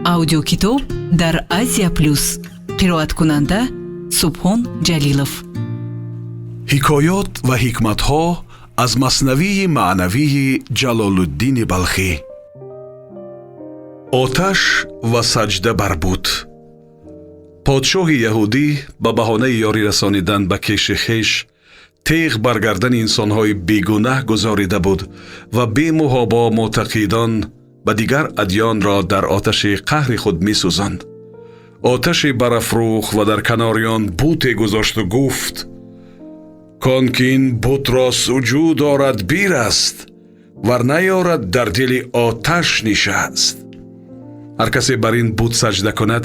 аудиокитоб дар Азия Плюс. қироат кунанда Субҳон Ҷалилов. ҳикоёт ва ҳикматҳо аз маснавии маънавии Ҷалолуддини Балхӣ. оташ ва саҷда бар буд. подшоҳи яҳудӣ ба баҳонаи ёрӣ расонидан ба кеши хеш теғ бар гардани инсонҳои бегунаҳ гузорида буд ва бемуҳобо мӯътақидон ба дигар адёнро дар оташи қаҳри худ месӯзонд. оташи барафрӯх ва дар канори он буте гузошту гуфт: кон ки ин бутро суҷуд орад бир аст, вар наёрад дар дили оташ нишаст. ҳар касе бар ин бут саҷда кунад,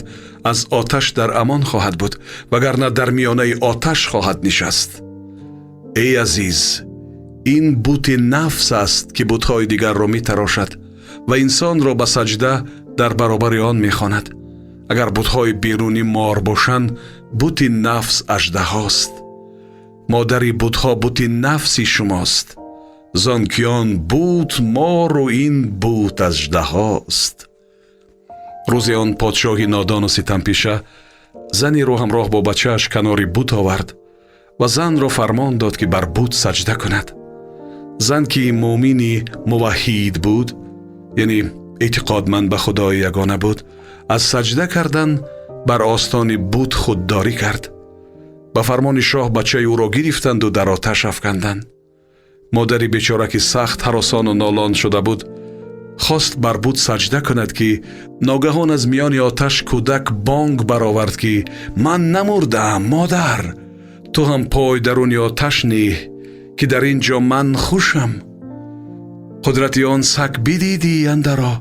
аз оташ дар амон хоҳад буд, вагарна дар миёнаи оташ хоҳад нишаст. эй азиз, ин бути нафс аст ки бутҳои дигарро метарошад ва инсонро ба саҷда дар баробари он мехонад. агар бутҳои берунӣ мор бошанд, бути нафс аждаҳост. модари бутҳо бути нафси шумост, зон ки он бут мору ин бут аждаҳост. рӯзе он подшоҳи нодону ситампиша зани рӯ ҳамроҳ бо бачааш канори бут овард ва занро фармон дод ки бар бут саҷда кунад. зан ки муъмини муваҳҳид буд, яъне эътиқодманд ба худои ягона буд, аз саҷда кардан бар остони бут худдорӣ кард. ба фармони шоҳ бачаи ӯро гирифтанду дар оташ афканданд. модари бечора ки сахт ҳаросону нолон шуда буд, хост бар буд саҷда кунад ки ногаҳон аз миёни оташ кӯдак бонг баровард ки: ман намурдаам, модар, ту ҳам пой даруни оташ неҳ, ки дар ин ҷо ман хушам. қудрати он саг бидидӣ андаро,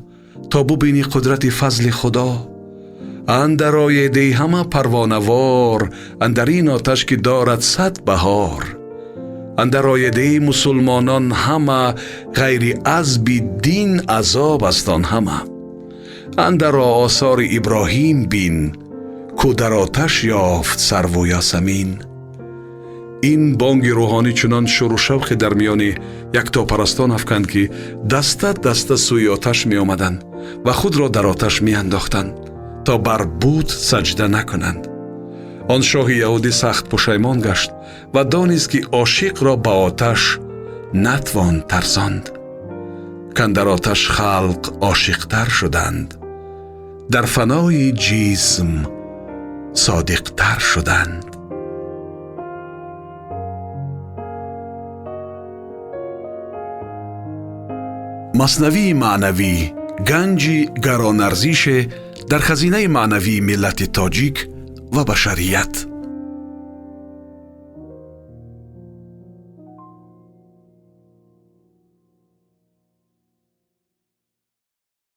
то бубинӣ қудрати фазли худо. андароеде ҳама парвонавор, андар ин оташ ки дорад сад баҳор. андароедаи мусулмонон ҳама, ғайри азби дин азоб аст он ҳама. андаро осори иброҳим бин, ку дар оташ ёфт сарву ясамин. ин бонги рӯҳонӣ чунон шӯру шавқе дар миёни яктопарастон афканд ки даста даста сӯи оташ меомаданд ва худро дар оташ меандохтанд, то бар буд саҷда накунанд. он шоҳи яҳудӣ сахт пушаймон гашт ва донист ки ошиқро ба оташ натвон тарсонд. кандар оташ халқ ошиқтар шуданд, дар фанои ҷисм содиқтар шуданд. маснавии маънавӣ ганҷи гаронарзише дар хазинаи маънавии миллати тоҷик ва башарият.